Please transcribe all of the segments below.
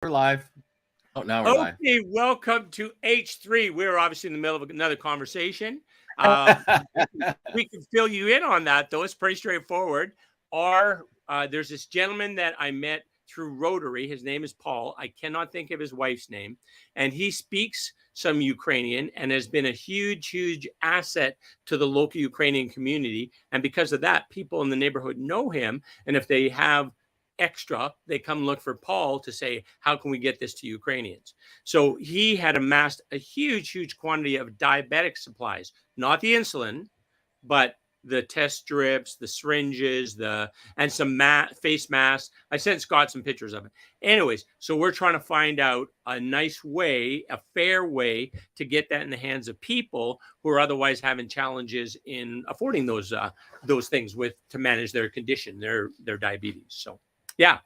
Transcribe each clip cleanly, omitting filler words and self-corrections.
We're live. Oh, now we're live. Okay, welcome to H3. We're obviously in the middle of another conversation. We can fill you in on that, though. It's pretty straightforward. There's this gentleman that I met through Rotary. His name is Paul. I cannot think of his wife's name. And he speaks some Ukrainian and has been a huge, huge asset to the local Ukrainian community. And because of that, people in the neighborhood know him. And if they have extra, they come look for Paul to say, how can we get this to Ukrainians? So he had amassed a huge, huge quantity of diabetic supplies, not the insulin, but the test strips, the syringes, and some face masks. I sent Scott some pictures of it. Anyways, so we're trying to find out a nice way, a fair way to get that in the hands of people who are otherwise having challenges in affording those things to manage their condition, their diabetes. So yeah.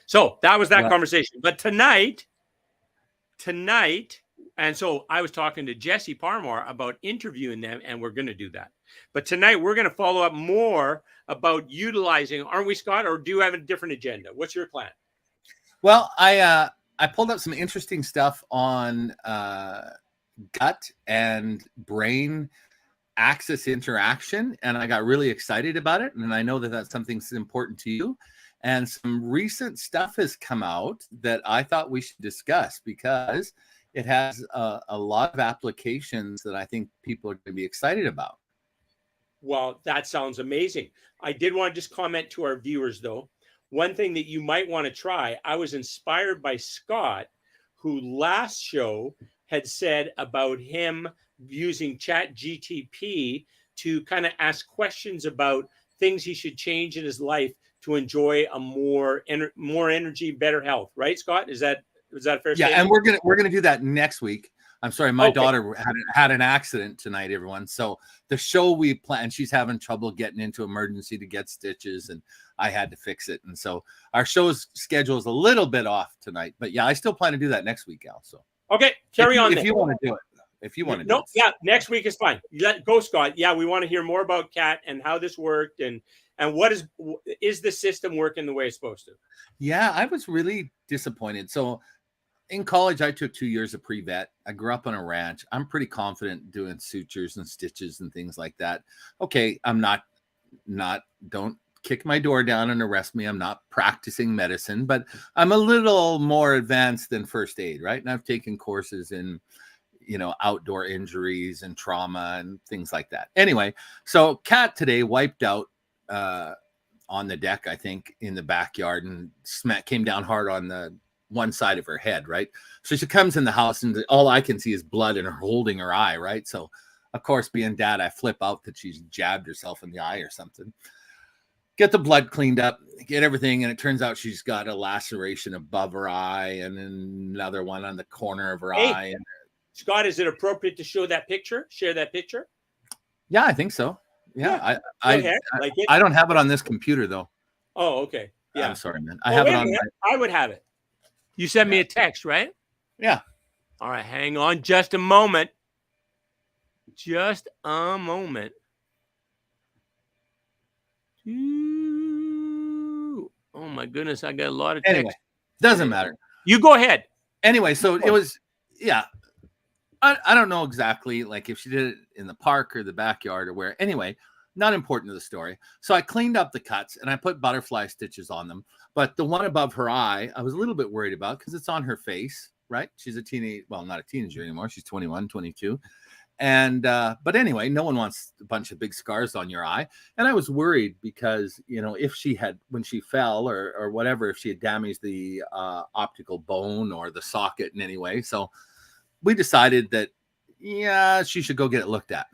So that was that conversation. But tonight, and so I was talking to Jesse Parmore about interviewing them, and we're going to do that. But tonight we're going to follow up more about utilizing, aren't we, Scott? Or do you have a different agenda? What's your plan? Well, I pulled up some interesting stuff on gut and brain axis interaction, and I got really excited about it. And I know that that's something that's important to you. And some recent stuff has come out that I thought we should discuss because it has a lot of applications that I think people are going to be excited about. Well, that sounds amazing. I did want to just comment to our viewers, though. One thing that you might want to try, I was inspired by Scott, who last show had said about him using ChatGTP to kind of ask questions about things he should change in his life to enjoy a more energy, better health, right, Scott? Is that a fair statement? Yeah, and we're gonna do that next week. I'm sorry, my daughter had an accident tonight, everyone. So the show we planned, she's having trouble getting into emergency to get stitches, and I had to fix it. And so our show's schedule is a little bit off tonight, but yeah, I still plan to do that next week, Al. So okay, carry on. If you want to do it. If you want to do it. Yeah, next week is fine. Let go, Scott. Yeah, we want to hear more about CAT and how this worked and what is the system working the way it's supposed to? Yeah, I was really disappointed. So in college, I took 2 years of pre-vet. I grew up on a ranch. I'm pretty confident doing sutures and stitches and things like that. Okay, I'm not don't kick my door down and arrest me. I'm not practicing medicine, but I'm a little more advanced than first aid, right? And I've taken courses in outdoor injuries and trauma and things like that. Anyway, so Kat today wiped out on the deck, I think, in the backyard, and came down hard on the one side of her head, right? So she comes in the house and all I can see is blood and her holding her eye, right? So of course, being dad, I flip out that she's jabbed herself in the eye or something. Get the blood cleaned up, get everything, and it turns out she's got a laceration above her eye and another one on the corner of her eye. And Scott, is it appropriate to show that picture? Share that picture? Yeah, I think so. Yeah. I don't have it on this computer, though. Oh, okay. Yeah. I'm sorry, man. I have it on I would have it. You sent me a text, right? Yeah. All right, hang on just a moment. Just a moment. Ooh. Oh, my goodness. I got a lot of text. Anyway, doesn't matter. You go ahead. Anyway, so it was, yeah. I don't know exactly, like, if she did it in the park or the backyard or where. Anyway, not important to the story. So I cleaned up the cuts and I put butterfly stitches on them. But the one above her eye, I was a little bit worried about because it's on her face, right? She's a teenage, well, not a teenager anymore. She's 21, 22. And, but anyway, no one wants a bunch of big scars on your eye. And I was worried because, if she had, when she fell or whatever, if she had damaged the optical bone or the socket in any way. So we decided that, yeah, she should go get it looked at.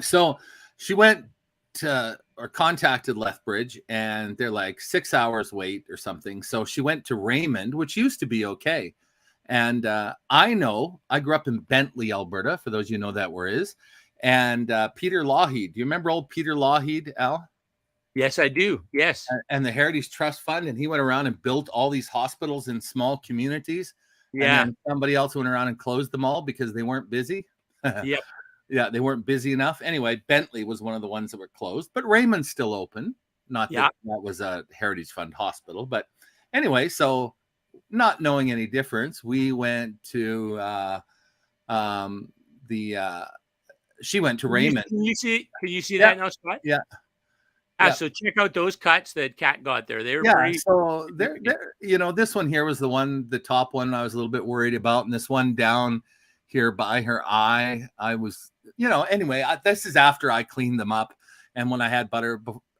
So she went to or contacted Lethbridge, and they're like 6 hours wait or something. So she went to Raymond, which used to be okay. And I grew up in Bentley, Alberta, for those know that where is. And Peter Lougheed, do you remember old Peter Lougheed, Al? Yes, I do. Yes. And the Heritage Trust Fund, and he went around and built all these hospitals in small communities. Yeah. And somebody else went around and closed them all because they weren't busy. Yep. Yeah, they weren't busy enough. Anyway, Bentley was one of the ones that were closed, but Raymond's still open. Not that that was a Heritage Fund hospital, but anyway, so not knowing any difference, we went to she went to Raymond. Can you see Yeah, that now, Scott? yeah, Ah, yeah. so check out those cuts that Kat got there. They were Yeah, pretty so significant. this one here was the top one I was a little bit worried about, and this one down here by her eye, I was, anyway, this is after I cleaned them up, and when I had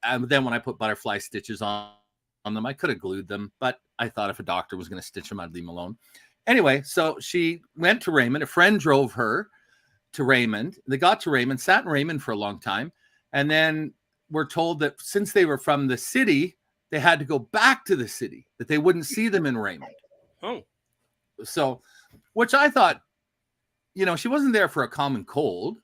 and then when I put butterfly stitches on them, I could have glued them, but I thought if a doctor was going to stitch them, I'd leave them alone. Anyway, so she went to Raymond. A friend drove her to Raymond. They got to Raymond, sat in Raymond for a long time, and then were told that since they were from the city, they had to go back to the city, that they wouldn't see them in Raymond. Oh. So, which I thought, she wasn't there for a common cold.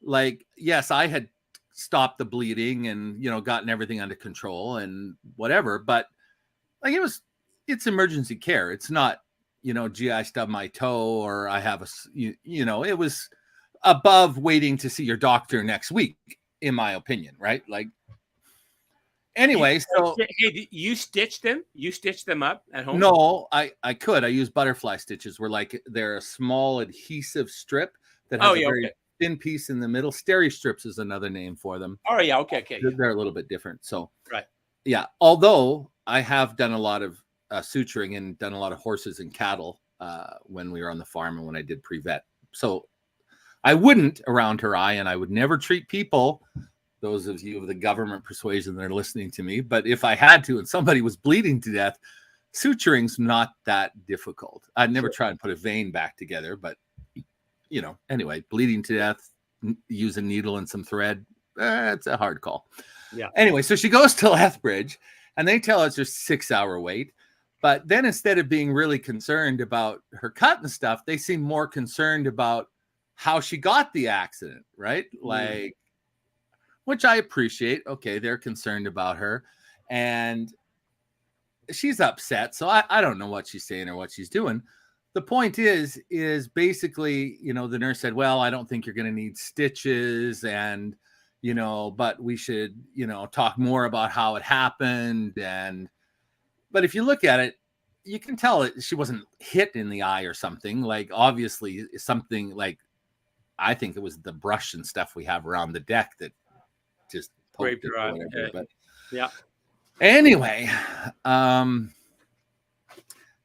Like, yes, I had stopped the bleeding and, gotten everything under control and whatever, but like it's emergency care. It's not, gee, I stubbed my toe or I have it was above waiting to see your doctor next week, in my opinion, right? Like, anyway, so hey, you stitched them? You stitched them up at home? No, I could. I use butterfly stitches, where like they're a small adhesive strip that has a very thin piece in the middle. Steri strips is another name for them. Oh yeah, okay. They're a little bit different. So right, yeah. Although I have done a lot of suturing and done a lot of horses and cattle when we were on the farm and when I did pre-vet. So I wouldn't around her eye, and I would never treat people, those of you of the government persuasion that are listening to me, but if I had to and somebody was bleeding to death, suturing's not that difficult. I'd never try and put a vein back together, but anyway, bleeding to death, use a needle and some thread, it's a hard call. Yeah. Anyway, so she goes to Lethbridge and they tell us there's a 6-hour wait. But then instead of being really concerned about her cut and stuff, they seem more concerned about how she got the accident, right? Like, which I appreciate. Okay, they're concerned about her. And she's upset. So I don't know what she's saying or what she's doing. The point is basically, the nurse said, well, I don't think you're going to need stitches and, but we should, talk more about how it happened. But if you look at it, you can tell she wasn't hit in the eye or something. Like, obviously something like, I think it was the brush and stuff we have around the deck that just poked it or whatever. But yeah. Anyway,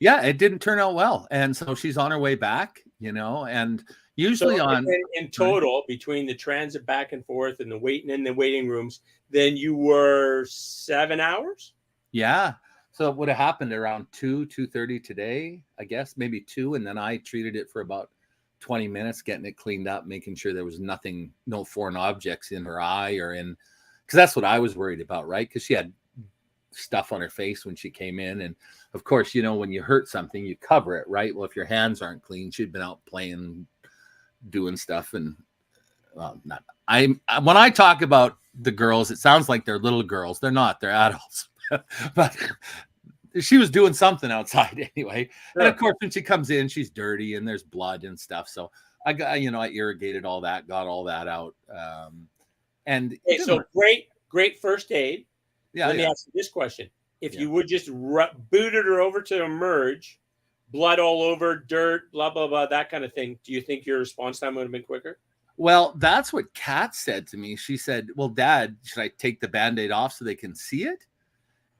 it didn't turn out well. And so she's on her way back, and usually in total, between the transit back and forth and the waiting in the waiting rooms, then you were 7 hours? Yeah. So it would have happened around 2:30 today, I guess, maybe 2. And then I treated it for about 20 minutes, getting it cleaned up, making sure there was no foreign objects in her eye because that's what I was worried about, right? Because she had stuff on her face when she came in. And of course, when you hurt something, you cover it, right? Well, if your hands aren't clean, she'd been out playing, doing stuff. And when I talk about the girls, it sounds like they're little girls. They're not, they're adults. But she was doing something outside anyway. Sure. And of course, when she comes in, she's dirty and there's blood and stuff. So I got, I irrigated all that, got all that out. So great first aid. Yeah. Let me ask you this question. If you would just booted her over to Emerge, blood all over, dirt, blah, blah, blah, that kind of thing, do you think your response time would have been quicker? Well, that's what Kat said to me. She said, well, Dad, should I take the Band-Aid off so they can see it?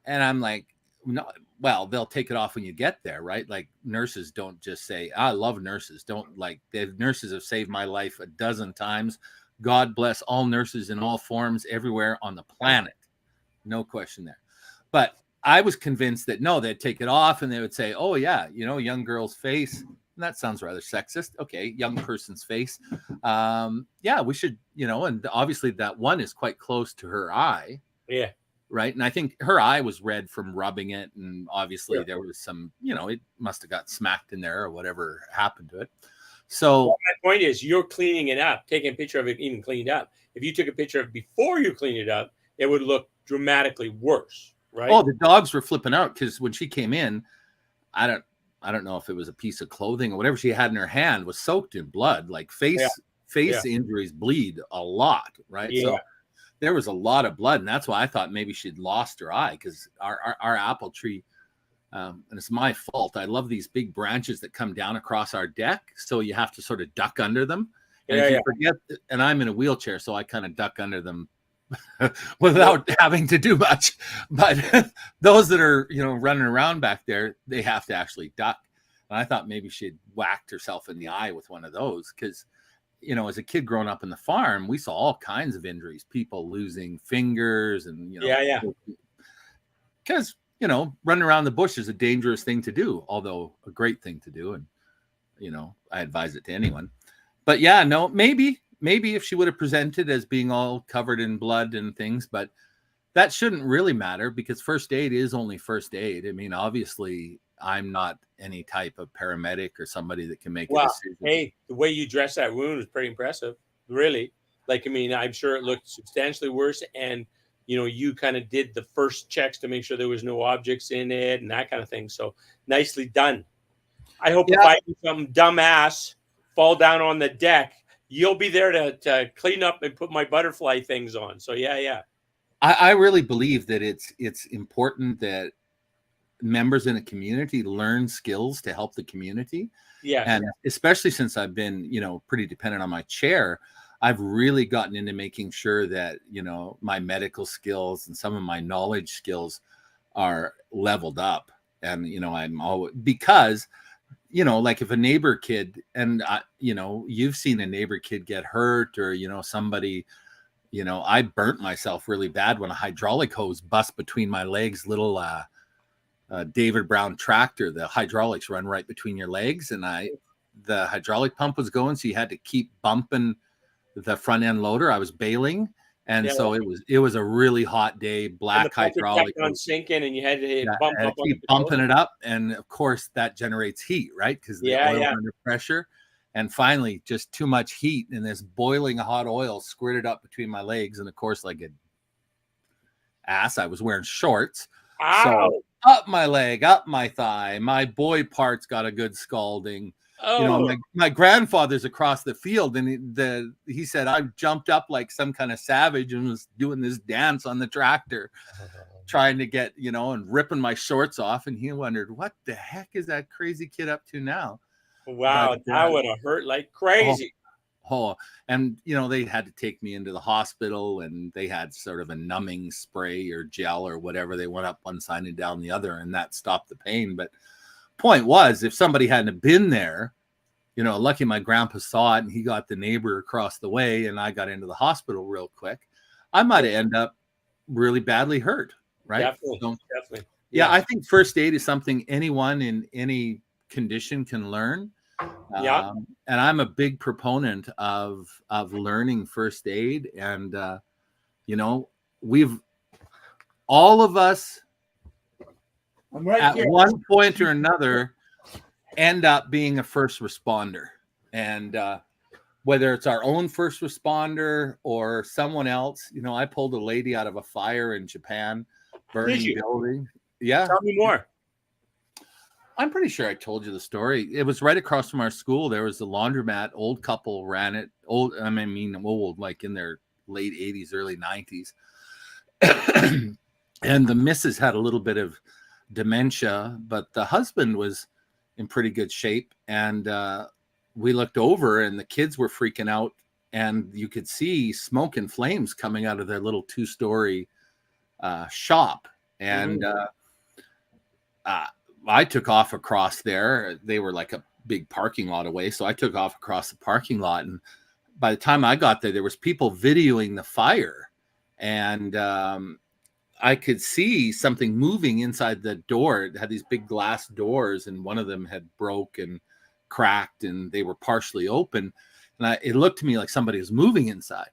And I'm like, no, well, they'll take it off when you get there, right? Like, nurses don't just say, I love nurses. Nurses have saved my life a dozen times. God bless all nurses in all forms everywhere on the planet. No question there. But I was convinced that no, they'd take it off and they would say, oh yeah, young girl's face. And that sounds rather sexist. Okay. Young person's face. We should, and obviously that one is quite close to her eye. Yeah. Right. And I think her eye was red from rubbing it. And obviously there was some, it must have got smacked in there or whatever happened to it. So my point is, you're cleaning it up, taking a picture of it even cleaned up. If you took a picture of it before you cleaned it up, it would look dramatically worse, right? Oh, the dogs were flipping out because when she came in, I don't know if it was a piece of clothing or whatever she had in her hand was soaked in blood. Like face injuries bleed a lot, right? Yeah. So there was a lot of blood, and that's why I thought maybe she'd lost her eye because our apple tree, and it's my fault. I love these big branches that come down across our deck, so you have to sort of duck under them. And if you forget, and I'm in a wheelchair, so I kind of duck under them without having to do much. But those that are, running around back there, they have to actually duck. And I thought maybe she'd whacked herself in the eye with one of those, because, as a kid growing up in the farm, we saw all kinds of injuries, people losing fingers and, because, running around the bush is a dangerous thing to do, although a great thing to do. And, I advise it to anyone. But yeah, no, maybe if she would have presented as being all covered in blood and things, but that shouldn't really matter, because first aid is only first aid. I mean, obviously, I'm not any type of paramedic or somebody that can make a decision. Hey, the way you dressed that wound was pretty impressive, really. Like, I mean, I'm sure it looked substantially worse, and you kind of did the first checks to make sure there was no objects in it and that kind of thing. So nicely done. I hope if I do some dumbass fall down on the deck, you'll be there to clean up and put my butterfly things on. So yeah. I really believe that it's important that members in a community learn skills to help the community. Yeah. And especially since I've been, pretty dependent on my chair, I've really gotten into making sure that, my medical skills and some of my knowledge skills are leveled up. And, I'm always, because, like if a neighbor kid, and, you've seen a neighbor kid get hurt, or, somebody, I burnt myself really bad when a hydraulic hose bust between my legs, little David Brown tractor. The hydraulics run right between your legs, and the hydraulic pump was going, so you had to keep bumping the front end loader. I was bailing, and so it was a really hot day, black hydraulic on sinking, and you had to keep bumping it up, and of course that generates heat, right? Because the oil under pressure, and finally just too much heat, and this boiling hot oil squirted up between my legs, and of course, like an ass, I was wearing shorts. Ow. So up my leg, up my thigh, my boy parts got a good scalding. My grandfather's across the field, and he said I jumped up like some kind of savage and was doing this dance on the tractor, trying to get, and ripping my shorts off. And he wondered, what the heck is that crazy kid up to now? Wow, that would have hurt like crazy. And they had to take me into the hospital, and they had sort of a numbing spray or gel or whatever. They went up one side and down the other, and that stopped the pain. But point was, if somebody hadn't been there, lucky my grandpa saw it, and he got the neighbor across the way, and I got into the hospital real quick, I might have ended up really badly hurt, right? Definitely. Yeah, I think first aid is something anyone in any condition can learn. And I'm a big proponent of learning first aid, and we've all of us at one point or another end up being a first responder, and whether it's our own first responder or someone else. I pulled a lady out of a fire in Japan, burning building. Yeah, tell me more. I'm pretty sure I told you the story. It was right across from our school. There was a laundromat. Old couple ran it. Old, like in their late 80s, early 90s. And the missus had a little bit of dementia, but the husband was in pretty good shape. And we looked over, and the kids were freaking out, and you could see smoke and flames coming out of their little 2-story shop. And I took off across there. They were like a big parking lot away. So I took off across the parking lot. And by the time I got there was people videoing the fire. And I could see something moving inside the door. It had these big glass doors, and one of them had broke and cracked, and they were partially open. And it looked to me like somebody was moving inside.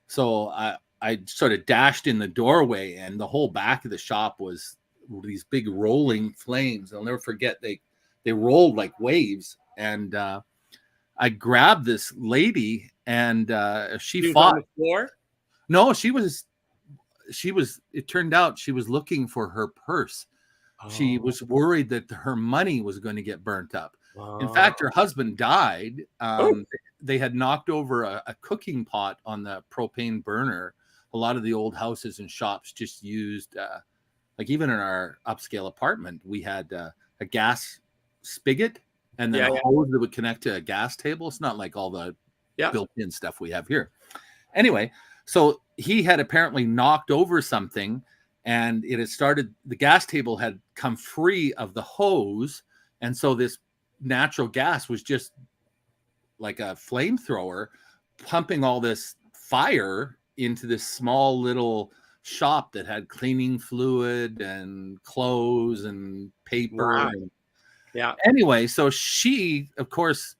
So I sort of dashed in the doorway, and the whole back of the shop was these big rolling flames. I'll never forget, they rolled like waves, and I grabbed this lady, and she fought. On the floor? No, she was it turned out she was looking for her purse. She was worried that her money was going to get burnt up. In fact, her husband died. They had knocked over a cooking pot on the propane burner. A lot of the old houses and shops just used like even in our upscale apartment, we had a gas spigot and then a hose that would connect to a gas table. It's not like all the built-in stuff we have here. Anyway, so he had apparently knocked over something, and it had started, the gas table had come free of the hose, and so this natural gas was just like a flamethrower pumping all this fire into this small little shop that had cleaning fluid and clothes and paper. Wow. And yeah. Anyway, so she, of course,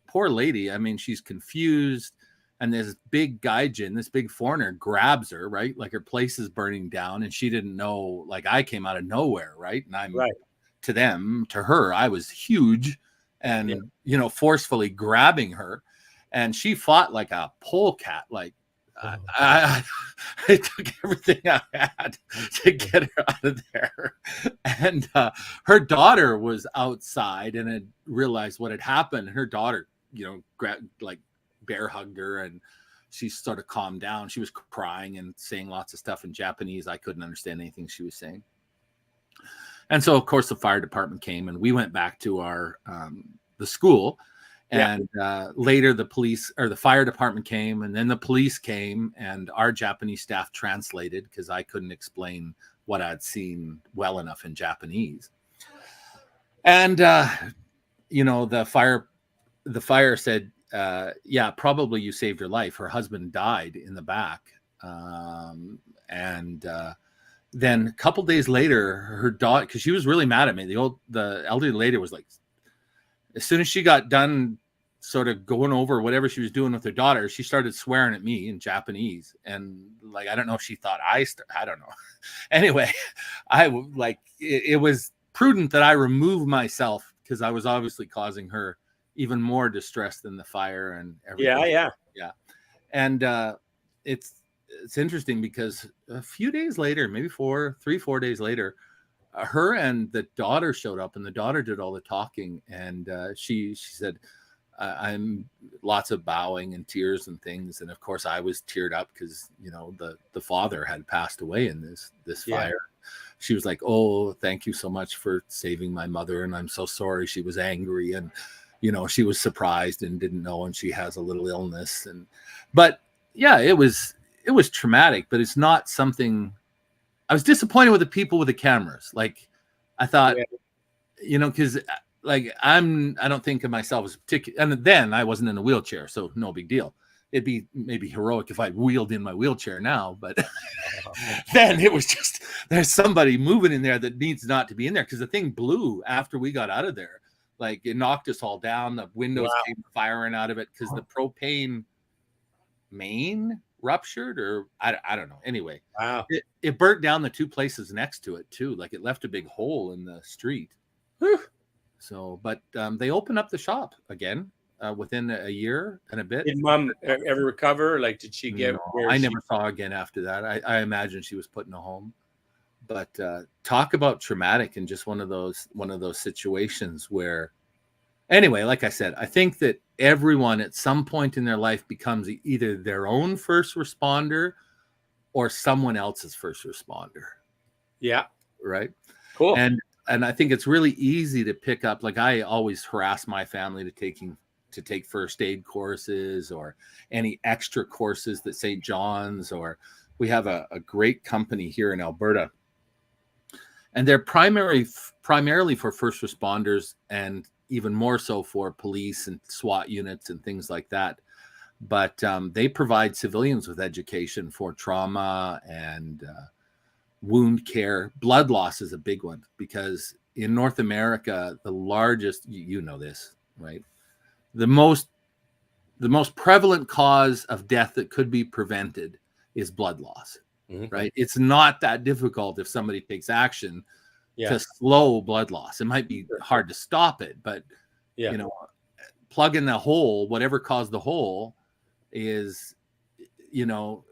poor lady, I mean, she's confused. And this big gaijin, this big foreigner, grabs her, right? Like her place is burning down, and she didn't know, like I came out of nowhere, right? And I'm to her, I was huge and, you know, forcefully grabbing her. And she fought like a polecat, like I took everything I had to get her out of there. And her daughter was outside and had realized what had happened. And her daughter, you know, grabbed, like, bear hugged her, and she sort of calmed down. She was crying and saying lots of stuff in Japanese. I couldn't understand anything she was saying. And so, of course, the fire department came, and we went back to our the school. And later the police or the fire department came, and then the police came, and our Japanese staff translated because I couldn't explain what I'd seen well enough in Japanese. And you know, the fire said, yeah, probably you saved her life. Her husband died in the back. Then a couple days later, her daughter, because she was really mad at me, the elderly lady was like, as soon as she got done sort of going over whatever she was doing with her daughter, she started swearing at me in Japanese. And like, I don't know if she thought I don't know. Anyway, it was prudent that I remove myself, because I was obviously causing her even more distress than the fire and everything. Yeah. And it's interesting because a few days later, maybe 4 days later, her and the daughter showed up, and the daughter did all the talking. And she said, I'm lots of bowing and tears and things. And of course I was teared up because, you know, the father had passed away in this fire. She was like, oh, thank you so much for saving my mother. And I'm so sorry. She was angry, and, you know, she was surprised and didn't know, and she has a little illness. But yeah, it was traumatic, but it's not something. I was disappointed with the people with the cameras. Like, I thought, you know, because like I don't think of myself as particular. And then I wasn't in a wheelchair, so no big deal. It'd be maybe heroic if I wheeled in my wheelchair now, but then it was just, there's somebody moving in there that needs not to be in there, because the thing blew after we got out of there. Like, it knocked us all down. The windows came firing out of it because the propane main ruptured, or I don't know. Anyway, it burnt down the two places next to it too. Like, it left a big hole in the street. So, but they opened up the shop again within a year and a bit. Did Mom ever recover? Like, did she get? No, I never saw her again after that. I imagine she was put in a home. But talk about traumatic, and just one of those situations where, anyway, like I said, I think that everyone at some point in their life becomes either their own first responder or someone else's first responder. Yeah. Right. Cool. And I think it's really easy to pick up. Like, I always harass my family to take first aid courses or any extra courses that St. John's, or we have a great company here in Alberta. And they're primarily for first responders, and even more so for police and SWAT units and things like that. But they provide civilians with education for trauma and wound care. Blood loss is a big one, because in North America, the largest, you know this, right? The most prevalent cause of death that could be prevented is blood loss. Right? It's not that difficult if somebody takes action to slow blood loss. It might be hard to stop it, but you know, plug in the hole, whatever caused the hole is, you know,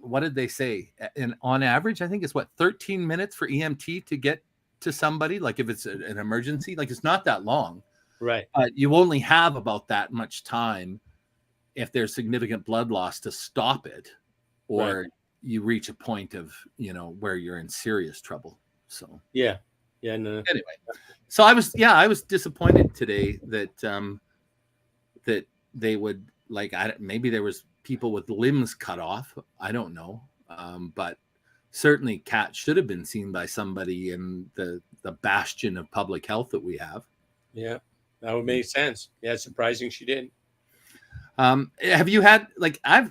what did they say? And on average, I think it's 13 minutes for EMT to get to somebody. Like, if it's an emergency, like, it's not that long. Right. You only have about that much time if there's significant blood loss to stop it, or you reach a point of, you know, where you're in serious trouble. So yeah, no. anyway, so I was disappointed today that that they would like maybe there was people with limbs cut off. I don't know, but certainly Kat should have been seen by somebody in the bastion of public health that we have. Yeah, that would make sense. Yeah, it's surprising she didn't. Have you had like I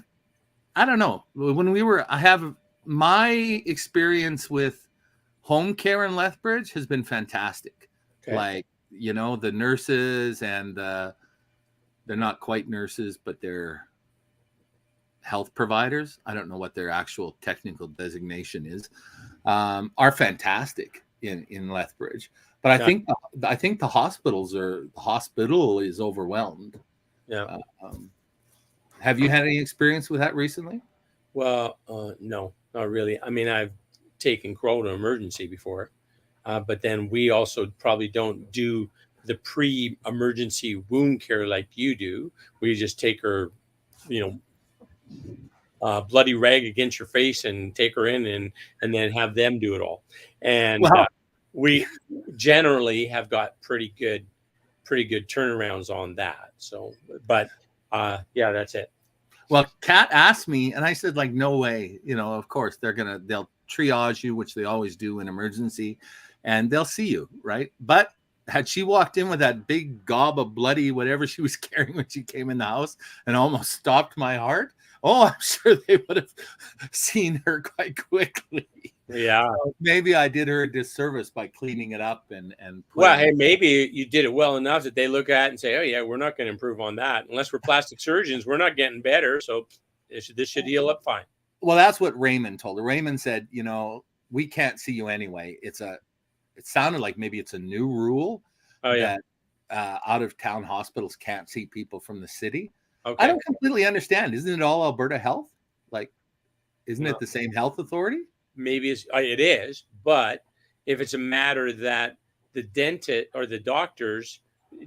don't know when I have my experience with home care in Lethbridge has been fantastic. Okay. Like, the nurses and they're not quite nurses, but they're health providers. I don't know what their actual technical designation is, are fantastic in Lethbridge. But I think the hospital is overwhelmed. Yeah. Have you had any experience with that recently? Well, no, not really. I mean, I've taken Crow to emergency before, but then we also probably don't do the pre-emergency wound care like you do. We just take her, bloody rag against your face and take her in and then have them do it all. And we generally have got pretty good turnarounds on that. So, but yeah, that's it. Well, Kat asked me, and I said, like, no way. Of course they'll triage you, which they always do in emergency, and they'll see you, right? But had she walked in with that big gob of bloody whatever she was carrying when she came in the house and almost stopped my heart, I'm sure they would have seen her quite quickly. Yeah. So maybe I did her a disservice by cleaning it up and well, hey, maybe you did it well enough that they look at it and say, oh yeah, we're not going to improve on that. Unless we're plastic surgeons, we're not getting better. So this should heal up fine. Well, that's what Raymond told her. Raymond said, we can't see you anyway. It sounded like maybe it's a new rule that out of town hospitals can't see people from the city. Okay. I don't completely understand. Isn't it all Alberta Health? Like, isn't it the same health authority? Maybe it is, but if it's a matter that the dentist or the doctors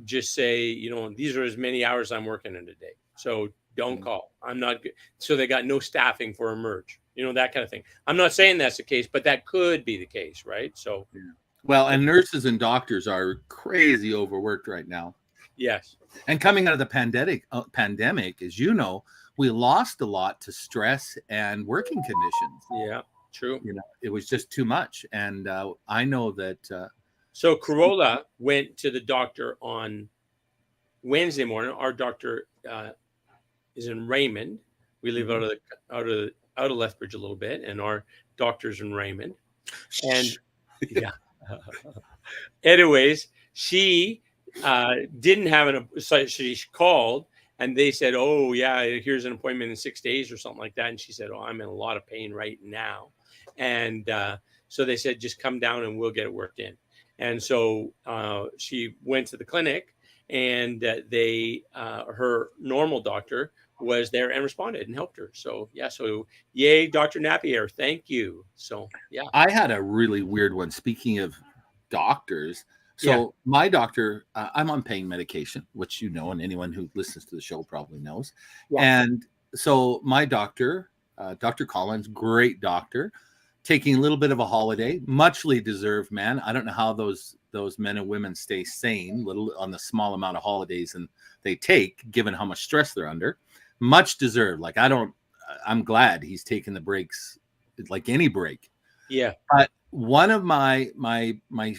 just say, these are as many hours I'm working in a day, so don't call. I'm not good. So they got no staffing for emerge, that kind of thing. I'm not saying that's the case, but that could be the case, right? So, well, and nurses and doctors are crazy overworked right now. Yes. And coming out of the pandemic, as you know, we lost a lot to stress and working conditions. Yeah, true. It was just too much. And I know that. So Corolla went to the doctor on Wednesday morning. Our doctor is in Raymond. We live out of Lethbridge a little bit, and our doctor's in Raymond. And yeah. Anyways, she didn't have so she called and they said, oh yeah, here's an appointment in 6 days or something like that. And she said, oh, I'm in a lot of pain right now. And so they said, just come down and we'll get it worked in. And so she went to the clinic, and her normal doctor was there and responded and helped her. So yeah, so yay, Dr. Napier, thank you. So yeah, I had a really weird one. Speaking of doctors, so my doctor, I'm on pain medication, which and anyone who listens to the show probably knows. Yeah. And so my doctor, Dr. Collins, great doctor, taking a little bit of a holiday, muchly deserved, man. I don't know how those men and women stay sane, little on the small amount of holidays and they take, given how much stress they're under. Much deserved. Like I'm glad he's taking the breaks, like any break. Yeah. But one of my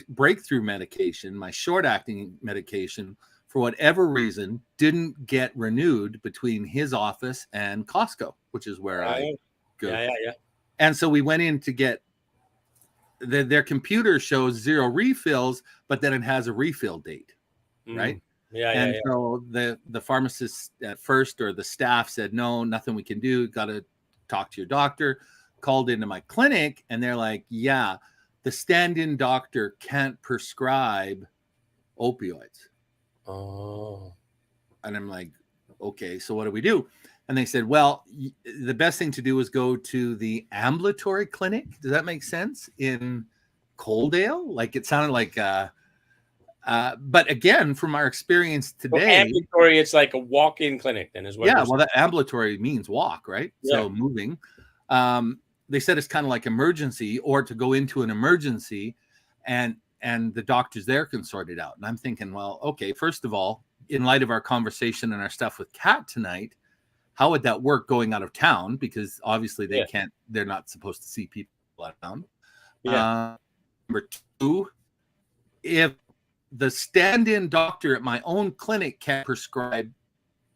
breakthrough medication, my short-acting medication, for whatever reason, didn't get renewed between his office and Costco, which is where I go. Yeah. And so we went in to get their computer shows 0 refills, but then it has a refill date, right? And so the pharmacist at first, or the staff, said, no, nothing we can do. Got to talk to your doctor. Called into my clinic, and they're like, yeah, the stand-in doctor can't prescribe opioids. Oh. And I'm like, okay, so what do we do? And they said, well, the best thing to do is go to the ambulatory clinic. Does that make sense? In Coaldale? Like, it sounded like but again, from our experience today, ambulatory, it's like a walk-in clinic then as well. Yeah, well, that ambulatory means walk, right? Yeah. So moving. They said it's kind of like emergency, or to go into an emergency, and the doctors there can sort it out. And I'm thinking, well, okay, first of all, in light of our conversation and our stuff with Kat tonight, how would that work going out of town? Because obviously they're not supposed to see people out of town. Yeah. Number two, if the stand-in doctor at my own clinic can prescribe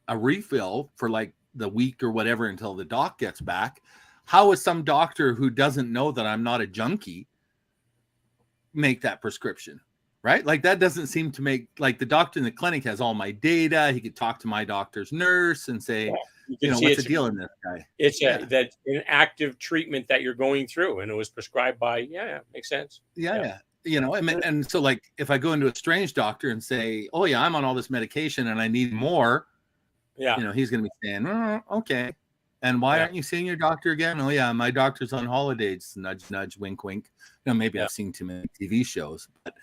a refill for like the week or whatever until the doc gets back, how is some doctor who doesn't know that I'm not a junkie make that prescription? Right? Like that doesn't seem to make, like the doctor in the clinic has all my data. He could talk to my doctor's nurse and say, what's the deal in this guy? It's that an active treatment that you're going through, and it was prescribed by, makes sense. Yeah. And so like if I go into a strange doctor and say, oh yeah, I'm on all this medication and I need more, he's going to be saying, okay. And why aren't you seeing your doctor again? Oh yeah, my doctor's on holidays. Nudge, nudge, wink, wink. Maybe I've seen too many TV shows, but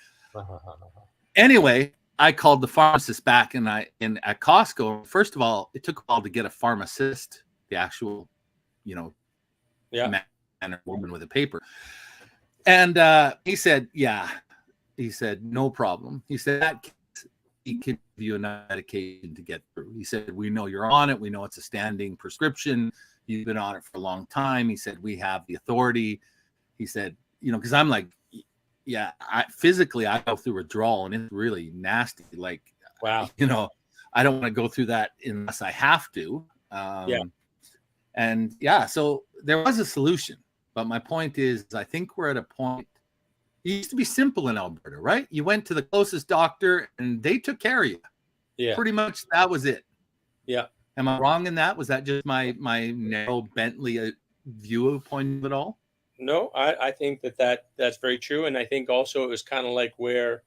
anyway, I called the pharmacist back at Costco. First of all, it took a while to get a pharmacist, the actual, man or woman with a paper. And he said, no problem. He said, he can give you enough medication to get through. He said, we know you're on it. We know it's a standing prescription. You've been on it for a long time. He said, we have the authority. He said, because I'm like, physically I go through withdrawal and it's really nasty. Like, wow, I don't want to go through that unless I have to. So there was a solution, but my point is, I think we're at a point. It used to be simple in Alberta, right? You went to the closest doctor and they took care of you. Yeah, pretty much that was it. Yeah. Am I wrong in that? Was that just my narrow Bentley view of point of it all? No, I think that's very true. And I think also it was kind of like where,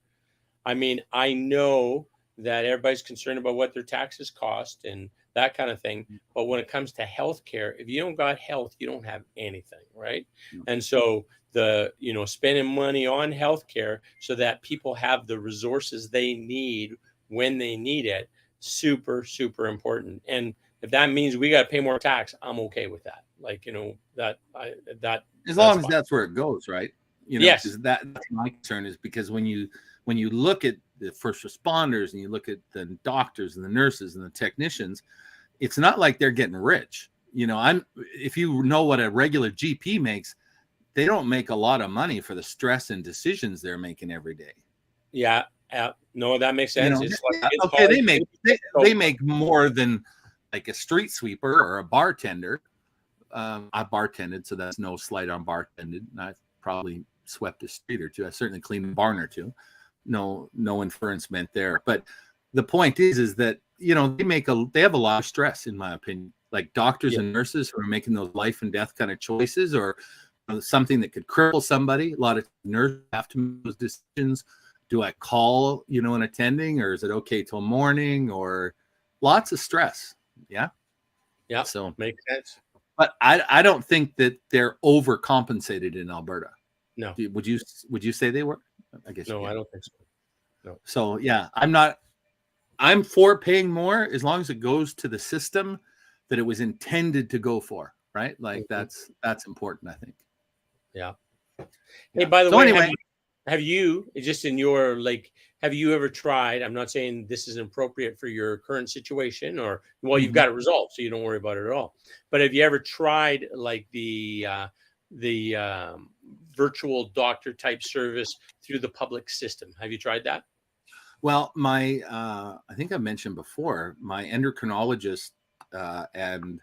I know that everybody's concerned about what their taxes cost and that kind of thing. But when it comes to healthcare, if you don't got health, you don't have anything, right? Mm-hmm. And so spending money on healthcare so that people have the resources they need when they need it, super, super important. And if that means we got to pay more tax, I'm okay with that. Like, as long as that's where it goes, right? Yes. That's my concern, is because when you look at the first responders and you look at the doctors and the nurses and the technicians, it's not like they're getting rich. If you know what a regular GP makes, they don't make a lot of money for the stress and decisions they're making every day. Yeah. No, that makes sense. They make more than like a street sweeper or a bartender. I bartended, so that's no slight on bartended. I've probably swept a street or two. I certainly cleaned a barn or two. No inference meant there. But the point is that they have a lot of stress, in my opinion. Like doctors and nurses who are making those life and death kind of choices, or something that could cripple somebody. A lot of nurses have to make those decisions. Do I call, an attending, or is it okay till morning? Or lots of stress. Yeah. Yeah. So makes sense. But I don't think that they're overcompensated in Alberta. No. Would you say they were? I guess. No, I don't think so. No. So yeah, I'm for paying more as long as it goes to the system that it was intended to go for, right? Like that's important, I think. Yeah. Hey, by the way, anyway, have you just in your have you ever tried? I'm not saying this is appropriate for your current situation, or you've got it resolved, so you don't worry about it at all. But have you ever tried like the virtual doctor type service through the public system? Have you tried that? Well, I think I mentioned before, my endocrinologist and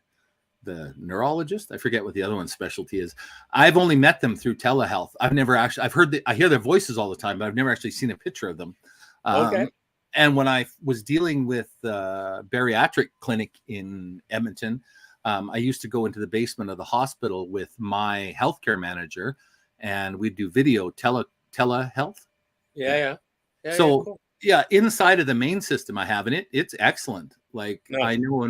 the neurologist, I forget what the other one's specialty is. I've only met them through telehealth. I hear their voices all the time, but I've never actually seen a picture of them. Okay. And when I was dealing with the bariatric clinic in Edmonton, I used to go into the basement of the hospital with my healthcare manager, and we'd do video telehealth. Yeah. So cool. Inside of the main system I have, and it's excellent. Like I know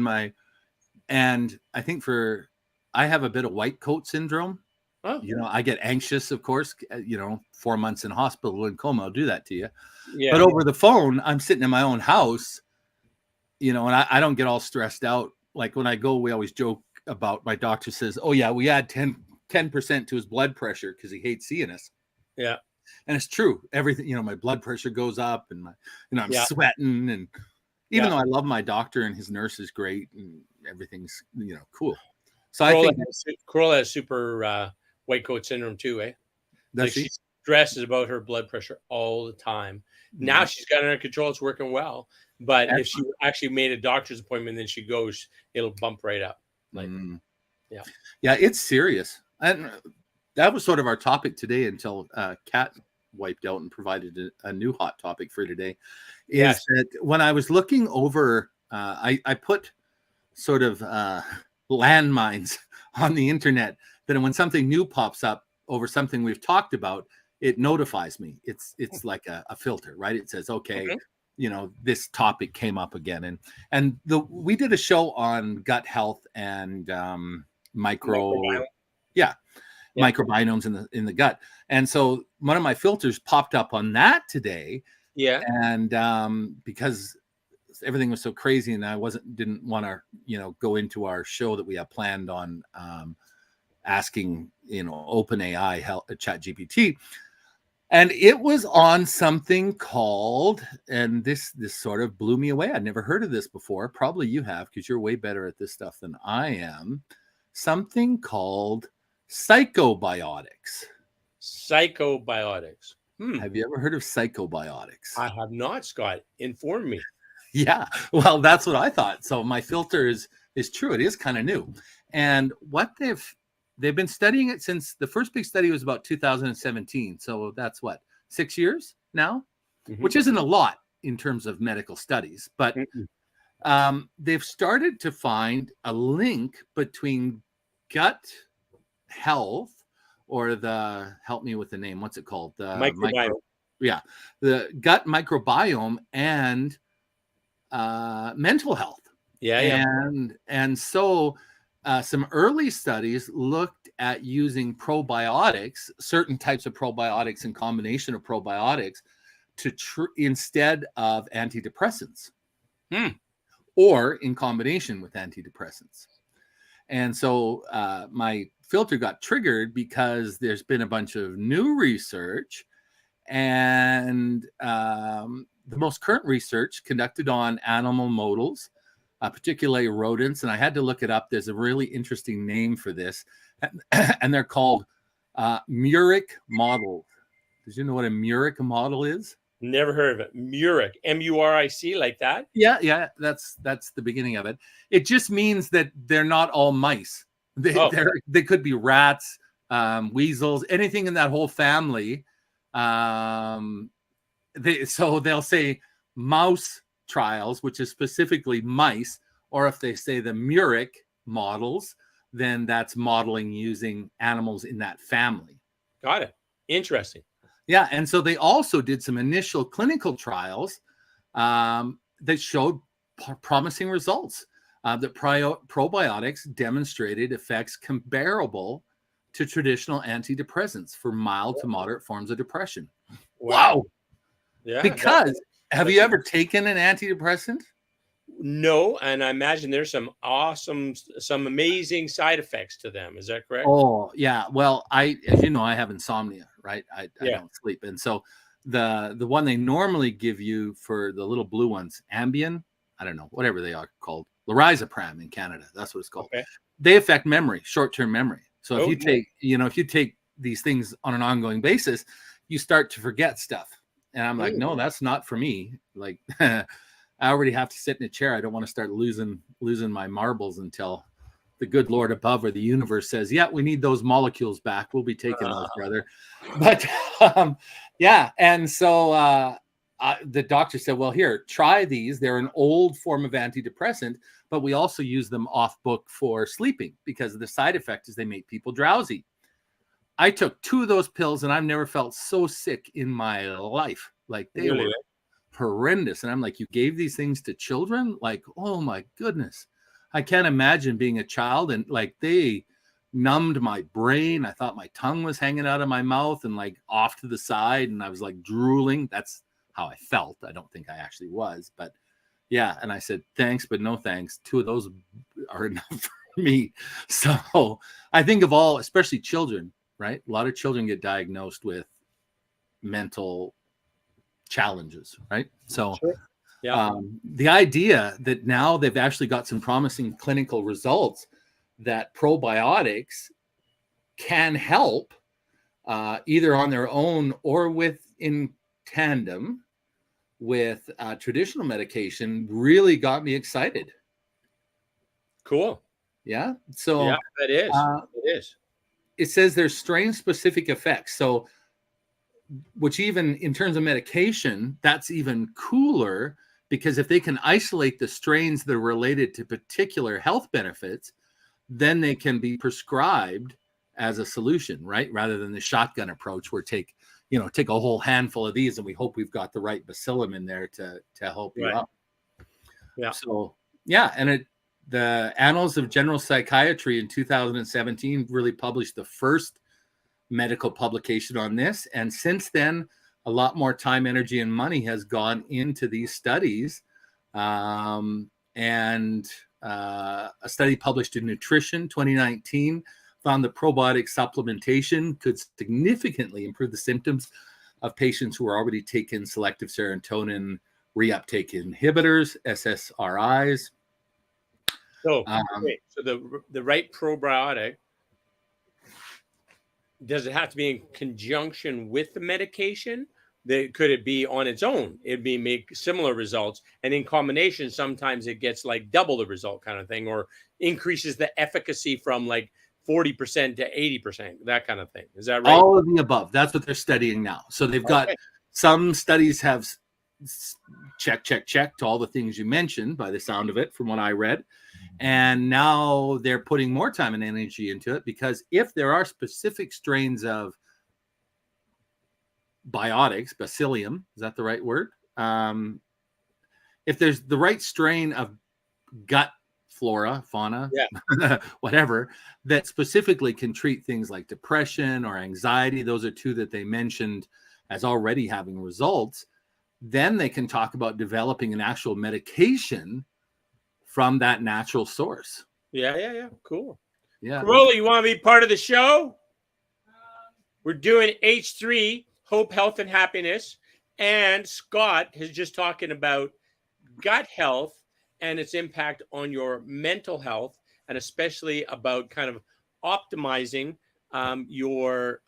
and I think I have a bit of white coat syndrome. Oh. I get anxious, of course. 4 months in hospital in coma will do that to you. Yeah. But over the phone, I'm sitting in my own house, and I don't get all stressed out. Like when I go, we always joke about, my doctor says, "Oh yeah, we add 10% to his blood pressure because he hates seeing us." Yeah. And it's true. Everything, my blood pressure goes up, and I'm sweating, and even though I love my doctor and his nurse is great and everything's, cool. So Corolla I think Corolla has super white coat syndrome too, eh? Like she stresses about her blood pressure all the time. Now she's got it under control. It's working well. But if she actually made a doctor's appointment, then she goes, it'll bump right up. Like, yeah, it's serious. And that was sort of our topic today until Kat wiped out and provided a new hot topic for today. Is that when I was looking over, I put sort of landmines on the internet that when something new pops up over something we've talked about, it notifies me. It's like a filter, right? It says, okay, this topic came up again. And we did a show on gut health and microbiomes in the gut. And so one of my filters popped up on that today. Yeah. And because everything was so crazy and I didn't want to, go into our show that we have planned on asking, OpenAI ChatGPT. And it was on something called, and this sort of blew me away. I'd never heard of this before. Probably you have, because you're way better at this stuff than I am. Something called psychobiotics. Psychobiotics. Have you ever heard of psychobiotics? I have not, Scott. Inform me. Yeah, well, that's what I thought. So my filter is true. It is kind of new. And what they've been studying it since the first big study was about 2017. So that's 6 years now, which isn't a lot in terms of medical studies. But they've started to find a link between gut health, or help me with the name, what's it called? The microbiome. The gut microbiome and mental health. And so some early studies looked at using probiotics, certain types of probiotics and combination of probiotics to instead of antidepressants or in combination with antidepressants. And so my filter got triggered because there's been a bunch of new research, and the most current research conducted on animal models, particularly rodents, and I had to look it up. There's a really interesting name for this, and they're called Muric models. Did you know what a Muric model is? Never heard of it. Muric, M-U-R-I-C, like that? Yeah, that's the beginning of it. It just means that they're not all mice. They could be rats, weasels, anything in that whole family. They'll say mouse trials, which is specifically mice, or if they say the Muric models, then that's modeling using animals in that family. Got it. Interesting. Yeah, and so they also did some initial clinical trials that showed promising results. That probiotics demonstrated effects comparable to traditional antidepressants for mild to moderate forms of depression. Wow. Yeah. Because have you ever taken an antidepressant? No, and I imagine there's some amazing side effects to them. Is that correct? Oh, yeah. Well, as you know, I have insomnia, right? I don't sleep. And so the one they normally give you for the little blue ones, Ambien, I don't know, whatever they are called, Lorazepam in Canada, that's what it's called. Okay. They affect memory, short-term memory. So if you take these things on an ongoing basis, you start to forget stuff. And I'm like, no, that's not for me. Like, I already have to sit in a chair. I don't want to start losing my marbles until the good Lord above or the universe says, yeah, we need those molecules back. We'll be taking those, brother. But yeah. And so the doctor said, well, here, try these. They're an old form of antidepressant, but we also use them off book for sleeping because the side effect is they make people drowsy. I took 2 of those pills and I've never felt so sick in my life. Like they were horrendous. And I'm like, you gave these things to children? Like, oh my goodness. I can't imagine being a child, and like they numbed my brain. I thought my tongue was hanging out of my mouth and like off to the side, and I was like drooling. That's how I felt. I don't think I actually was, but yeah. And I said, thanks, but no thanks. 2 of those are enough for me. So I think of all, especially children, right? A lot of children get diagnosed with mental challenges, right? So Sure. Yeah. the idea that now they've actually got some promising clinical results that probiotics can help either on their own or in tandem with traditional medication really got me excited. Cool. Yeah. So Yeah, that is. It is. it says there's strain specific effects. So, which even in terms of medication, that's even cooler, because if they can isolate the strains that are related to particular health benefits, then they can be prescribed as a solution, right? Rather than the shotgun approach where take a whole handful of these and we hope we've got the right bacillum in there to help you out. Yeah. So yeah, and the Annals of General Psychiatry in 2017 really published the first medical publication on this, and since then a lot more time, energy, and money has gone into these studies, and a study published in Nutrition 2019 found that probiotic supplementation could significantly improve the symptoms of patients who are already taking selective serotonin reuptake inhibitors, SSRIs. So, so the right probiotic, does it have to be in conjunction with the medication? Could it be on its own? It'd be make similar results, and in combination, sometimes it gets like double the result kind of thing, or increases the efficacy from like 40% to 80%, that kind of thing. Is that right? All of the above. That's what they're studying now. So they've got some studies have checked to all the things you mentioned by the sound of it, from what I read. And now they're putting more time and energy into it, because if there are specific strains of biotics, Bacillium, is that the right word? If there's the right strain of gut flora, fauna, whatever, that specifically can treat things like depression or anxiety, those are two that they mentioned as already having results, then they can talk about developing an actual medication from that natural source. Yeah. Cool. Yeah. Carola, you want to be part of the show? We're doing H3, Hope, Health, and Happiness. And Scott is just talking about gut health and its impact on your mental health, and especially about kind of optimizing your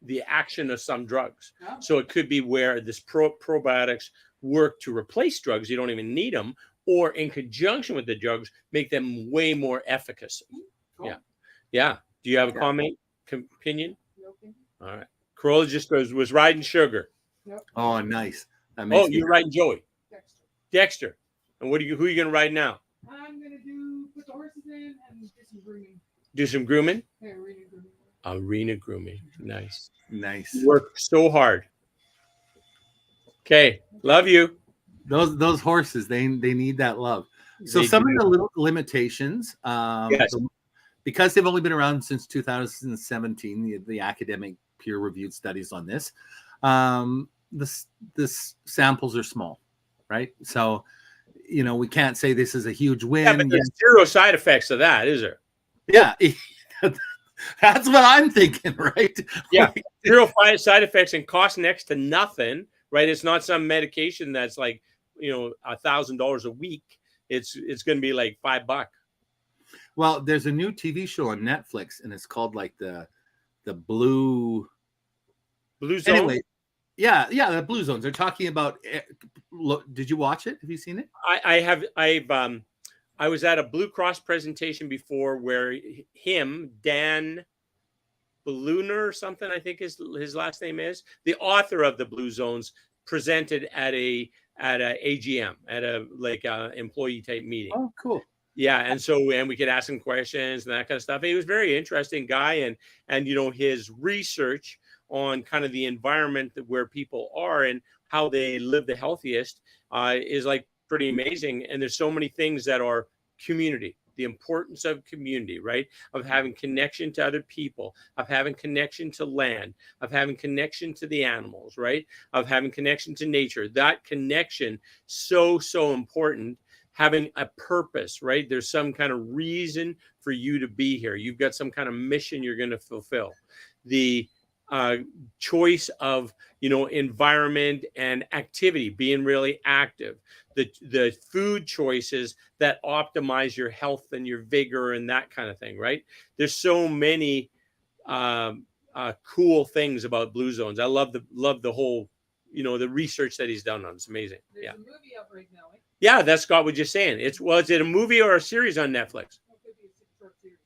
the action of some drugs. Yeah. So it could be where this probiotics work to replace drugs. You don't even need them, or in conjunction with the drugs, make them way more efficacious. Cool. Yeah. Do you have a comment, opinion? No opinion. All right. Carola just was riding sugar. Yep. Oh, nice. You're riding Joey. Dexter. And who are you going to ride now? I'm going to put the horses in and do some grooming. Do some grooming? Yeah, arena grooming. Arena grooming. Nice. You work so hard. Okay. Love you. Those horses, they need that love. So some of the little limitations, because they've only been around since 2017, the academic peer-reviewed studies on this, this samples are small, right? So, we can't say this is a huge win. Yeah, but there's zero side effects of that, is there? Yeah, that's what I'm thinking, right? Yeah, zero side effects and cost next to nothing, right? It's not some medication that's like, $1,000 a week. It's going to be like $5. Well, there's a new TV show on Netflix, and it's called like the Blue Zone. Anyway, yeah, the Blue Zones. They're talking about. Did you watch it? Have you seen it? I have. I was at a Blue Cross presentation before where Dan Bluner or something, I think his last name is, the author of the Blue Zones, presented at a AGM, at a employee type meeting. Oh, cool. Yeah, and we could ask him questions and that kind of stuff. He was a very interesting guy, and his research on kind of the environment where people are and how they live the healthiest is like pretty amazing. And there's so many things that are community, the importance of community, right? Of having connection to other people, of having connection to land, of having connection to the animals, right? Of having connection to nature. That connection, so important. Having a purpose, right? There's some kind of reason for you to be here. You've got some kind of mission you're going to fulfill. The choice of, environment and activity, being really active, the food choices that optimize your health and your vigor and that kind of thing, right? There's so many cool things about Blue Zones. I love the whole, the research that he's done on it's amazing. There's Yeah. a movie out right now. Eh? Yeah, that's Scott was just saying. Is it a movie or a series on Netflix? It could be a short series.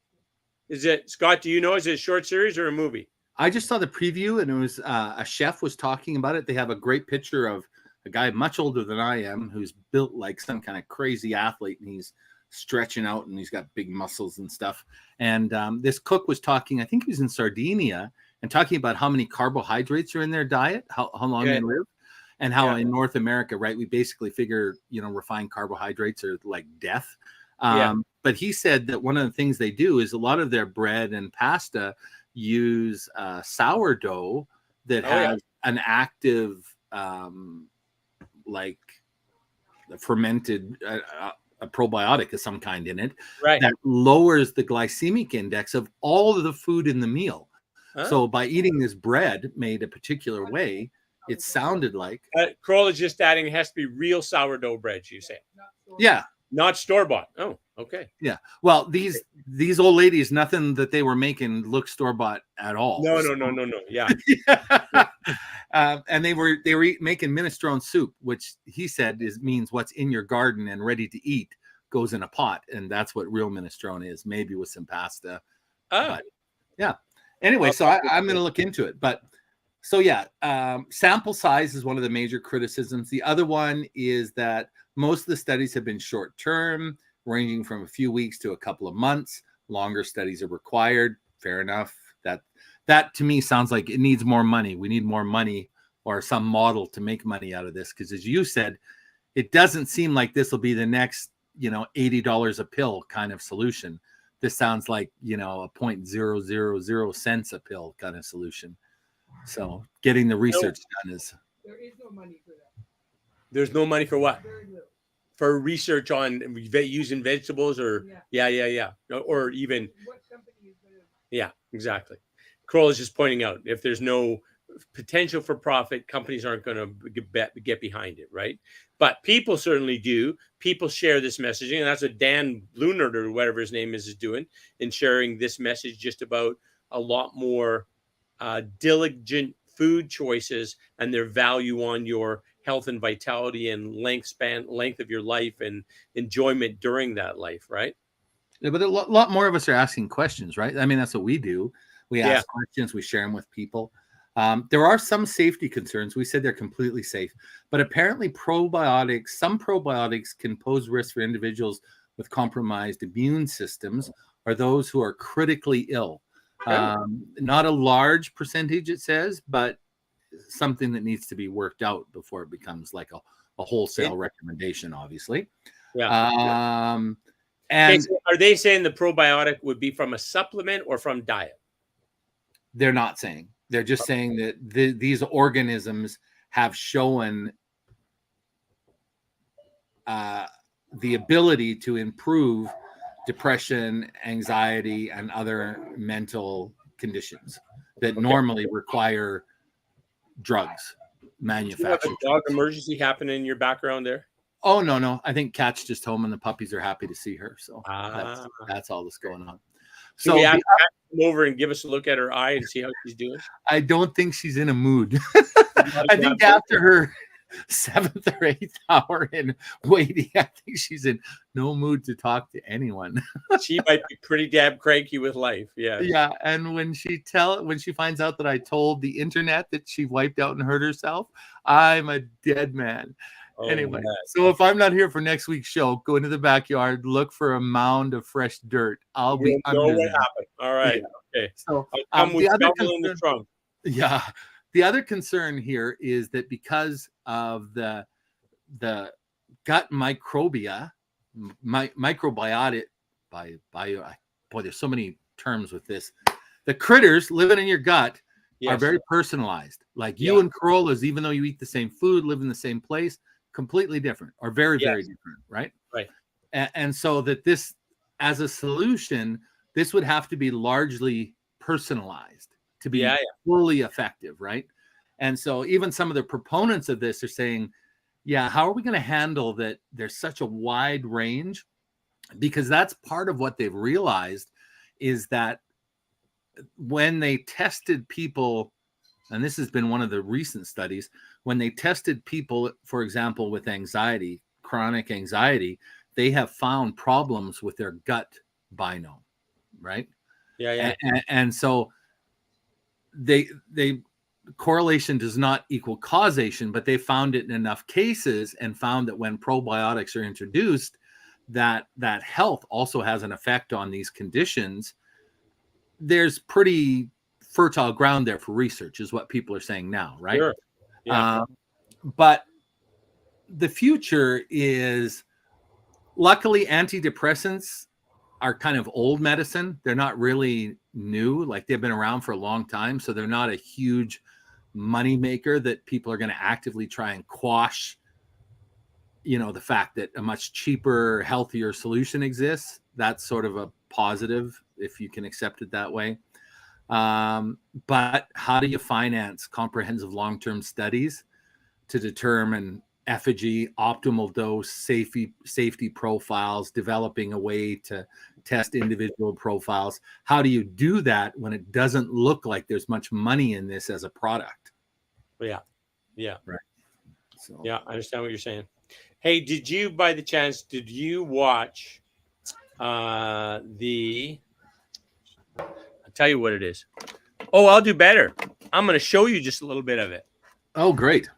Is it, Scott, do you know, is it a short series or a movie? I just saw the preview, and it was a chef was talking about it. They have a great picture of a guy much older than I am who's built like some kind of crazy athlete, and he's stretching out and he's got big muscles and stuff. And this cook was talking, I think he was in Sardinia, and talking about how many carbohydrates are in their diet, how long they live, and how in North America, right, we basically figure, refined carbohydrates are like death. But he said that one of the things they do is a lot of their bread and pasta use sourdough that has an active like fermented a probiotic of some kind in it, right, that lowers the glycemic index of all of the food in the meal. So by eating this bread made a particular way, it sounded like Kroll is just adding it has to be real sourdough bread, you say? Not store-bought. Oh, okay. Yeah. Well, these old ladies, nothing that they were making looked store-bought at all. No. Yeah. And they were making minestrone soup, which he said means what's in your garden and ready to eat goes in a pot, and that's what real minestrone is. Maybe with some pasta. But, yeah. Anyway, so I'm going to look into it. But so sample size is one of the major criticisms. The other one is that most of the studies have been short-term, ranging from a few weeks to a couple of months. Longer studies are required. Fair enough. That to me sounds like it needs more money. We need more money or some model to make money out of this. Because as you said, it doesn't seem like this will be the next, $80 a pill kind of solution. This sounds like, a 0.000 cents a pill kind of solution. So getting the research done is. There is no money for that. There's no money for what? Very little. For research on using vegetables or or even What company is going to? Yeah, exactly. Kroll is just pointing out if there's no potential for profit, companies aren't going to get behind it, right? But people certainly do. People share this messaging, and that's what Dan Blunert or whatever his name is doing in sharing this message just about a lot more diligent food choices and their value on your health and vitality and length of your life and enjoyment during that life, right? Yeah, but a lot more of us are asking questions, right? I mean, that's what we do. We ask questions, we share them with people. There are some safety concerns. We said they're completely safe, but apparently some probiotics can pose risk for individuals with compromised immune systems or those who are critically ill. Not a large percentage, it says, but something that needs to be worked out before it becomes like a wholesale recommendation, obviously. And are they saying the probiotic would be from a supplement or from diet? They're not saying. They're just saying that these organisms have shown the ability to improve depression, anxiety, and other mental conditions that normally require drugs manufactured. Do you have a dog emergency happening in your background there? Oh, no. I think Kat's just home and the puppies are happy to see her. So that's all that's going on. So we have to come over and give us a look at her eye and see how she's doing. I don't think she's in a mood. I think after her 7th or 8th hour in waiting, I think she's in no mood to talk to anyone. She might be pretty damn cranky with life. Yeah. And when she finds out that I told the internet that she wiped out and hurt herself, I'm a dead man. Anyway, so if I'm not here for next week's show, go into the backyard, look for a mound of fresh dirt. I'll be under what happened. All right. Yeah. Okay. So the other concern, in the trunk. Yeah. The other concern here is that because of the gut microbiota, boy, there's so many terms with this. The critters living in your gut are very personalized. Like you and Corollas, even though you eat the same food, live in the same place, completely different or very different, right? Right. And so that this, as a solution, this would have to be largely personalized. to be Yeah, fully effective, right? And so even some of the proponents of this are saying, yeah, how are we going to handle that there's such a wide range? Because that's part of what they've realized is that when they tested people, and this has been one of the recent studies, when they tested people, for example, with anxiety, chronic anxiety, they have found problems with their gut biome, right? yeah. And so they correlation does not equal causation, but they found it in enough cases and found that when probiotics are introduced, that health also has an effect on these conditions. There's pretty fertile ground there for research, is what people are saying now, right? Sure. Yeah. But the future is, luckily, antidepressants are kind of old medicine. They're not really new. Like, they've been around for a long time, so they're not a huge money maker that people are going to actively try and quash, the fact that a much cheaper, healthier solution exists. That's sort of a positive, if you can accept it that way. But how do you finance comprehensive long-term studies to determine effigy, optimal dose, safety profiles, developing a way to test individual profiles? How do you do that when it doesn't look like there's much money in this as a product? Yeah. Right. So Yeah, I understand what you're saying. Hey, by the chance, did you watch I'll tell you what it is. Oh, I'll do better. I'm going to show you just a little bit of it. Oh, great.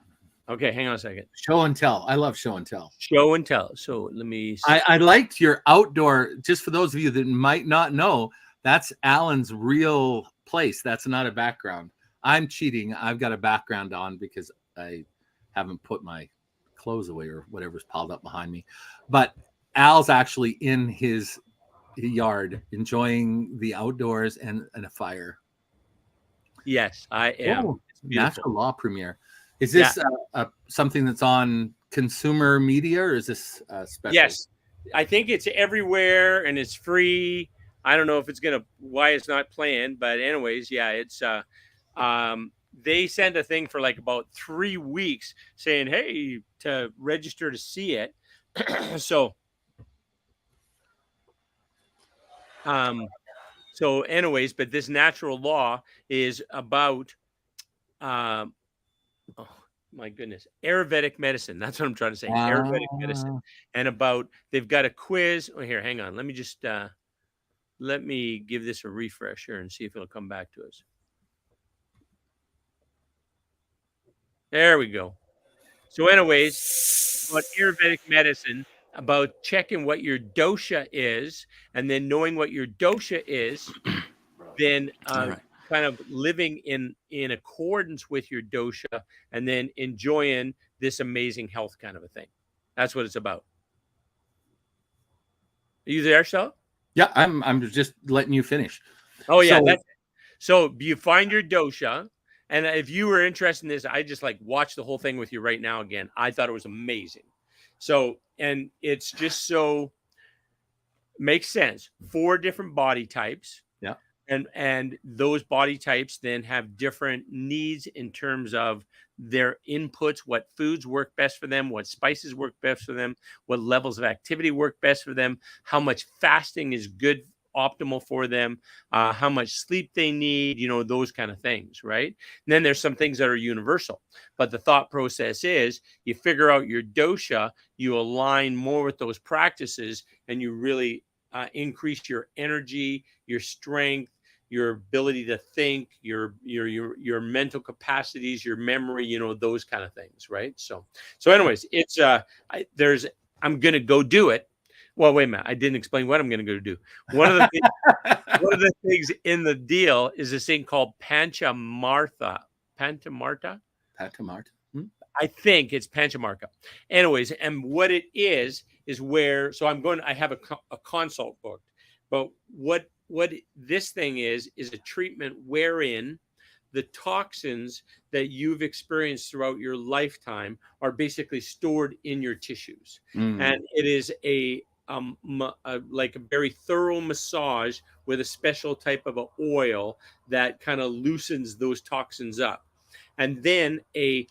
Okay, hang on a second. Show and tell. I love show and tell. Show and tell. So let me see. I liked your outdoor, just for those of you that might not know, that's Alan's real place. That's not a background. I'm cheating. I've got a background on because I haven't put my clothes away or whatever's piled up behind me. But Al's actually in his yard enjoying the outdoors and a fire. Yes, I am. Oh, National Law premiere. Is this something that's on consumer media, or is this special? Yes, I think it's everywhere and it's free. I don't know if it's why it's not playing, but anyways, yeah, it's they send a thing for like about 3 weeks saying, hey, to register to see it. So anyways, but this natural law is about oh my goodness, Ayurvedic medicine. That's what I'm trying to say. Ayurvedic medicine. And they've got a quiz. Oh, here, hang on. Let me just let me give this a refresh here and see if it'll come back to us. There we go. So anyways, about Ayurvedic medicine, about checking what your dosha is, and then knowing what your dosha is, then kind of living in accordance with your dosha, and then enjoying this amazing health kind of a thing. That's what it's about. Are you there, Shel? Yeah, I'm just letting you finish. Oh yeah, so you find your dosha. And if you were interested in this, I just watch the whole thing with you right now again. I thought it was amazing. So, and it's just so makes sense. 4 different body types. Yeah. And those body types then have different needs in terms of their inputs, what foods work best for them, what spices work best for them, what levels of activity work best for them, how much fasting is good, optimal for them, how much sleep they need, those kind of things, right? And then there's some things that are universal, but the thought process is you figure out your dosha, you align more with those practices, and you really increase your energy, your strength, your ability to think, your mental capacities, your memory, those kind of things, right? So anyways, it's I'm gonna go do it. Well, wait a minute. I didn't explain what I'm going to go do. One of the things in the deal is this thing called Panchamartha. Panchamartha? Hmm? I think it's Panchamartha. Anyways, and what it is where, so I have a consult booked, but what this thing is a treatment wherein the toxins that you've experienced throughout your lifetime are basically stored in your tissues. And it is a like a very thorough massage with a special type of a oil that kind of loosens those toxins up. And then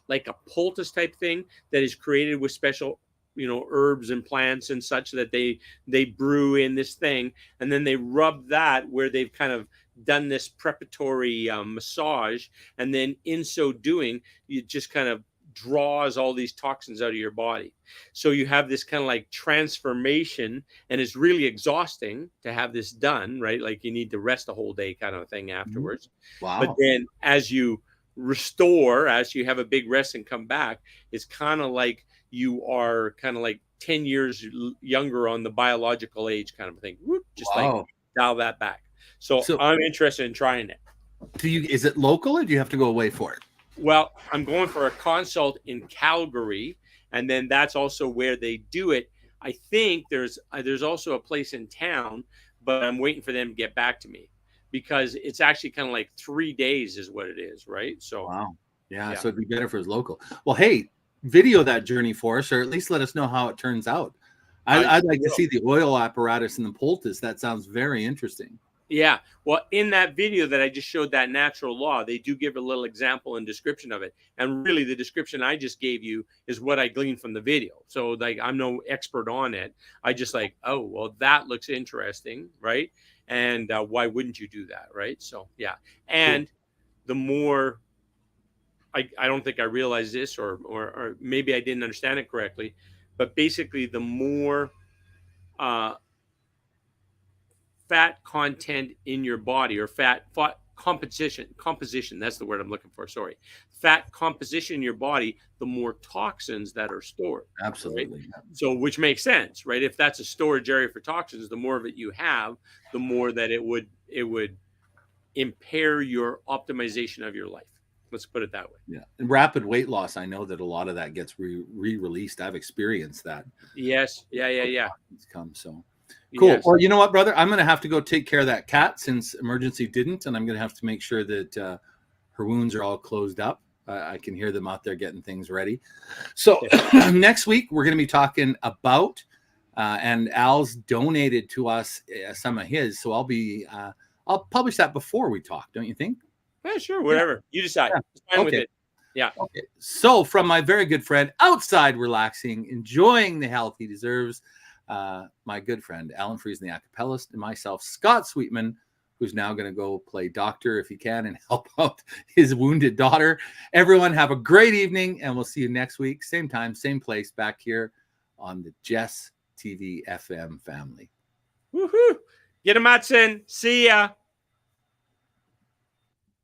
like a poultice type thing that is created with special, herbs and plants and such, that they brew in this thing, and then they rub that where they've kind of done this preparatory massage, and then in so doing, you just kind of draws all these toxins out of your body. So you have this kind of like transformation, and it's really exhausting to have this done, right? Like you need to rest a whole day kind of thing afterwards. Wow. But then as you restore, as you have a big rest and come back, it's kind of like you are kind of like 10 years younger on the biological age kind of thing. Whoop, just like dial that back. So I'm interested in trying it. Is it local, or do you have to go away for it? Well, I'm going for a consult in Calgary, and then that's also where they do it. I think there's also a place in town, but I'm waiting for them to get back to me, because it's actually kind of like 3 days is what it is, right? So wow. Yeah, so it'd be better if it was local. Well, hey, video that journey for us, or at least let us know how it turns out. I'd like to see the oil apparatus and the poultice. That sounds very interesting. Yeah. Well, in that video that I just showed, that natural law, they do give a little example and description of it. And really the description I just gave you is what I gleaned from the video. So like, I'm no expert on it. I just like, oh, well, that looks interesting. Right. And why wouldn't you do that? Right. So, yeah. And the more, I don't think I realized this, or maybe I didn't understand it correctly, but basically the more fat content in your body, or fat composition, that's the word I'm looking for, sorry, fat composition in your body, the more toxins that are stored. Absolutely. Right? So which makes sense, right? If that's a storage area for toxins, the more of it you have, the more that it would impair your optimization of your life. Let's put it that way. Yeah. And rapid weight loss, I know that a lot of that gets re-released. I've experienced that. Yes. Yeah. It's come so. Cool. Yes. Well, you know what, brother? I'm going to have to go take care of that cat, since emergency didn't, and I'm going to have to make sure that her wounds are all closed up. I can hear them out there getting things ready. So next week we're going to be talking about, and Al's donated to us some of his, so I'll publish that before we talk. Don't you think? Yeah, sure. Whatever you decide. Yeah. Fine with it. Yeah. Okay. So from my very good friend, outside relaxing, enjoying the health he deserves, my good friend Alan Friesen, the acapellist, and myself, Scott Sweetman, who's now going to go play doctor if he can and help out his wounded daughter. Everyone have a great evening, and we'll see you next week, same time, same place, back here on the Jess TV FM family. Woohoo! Get him, Matson. See ya.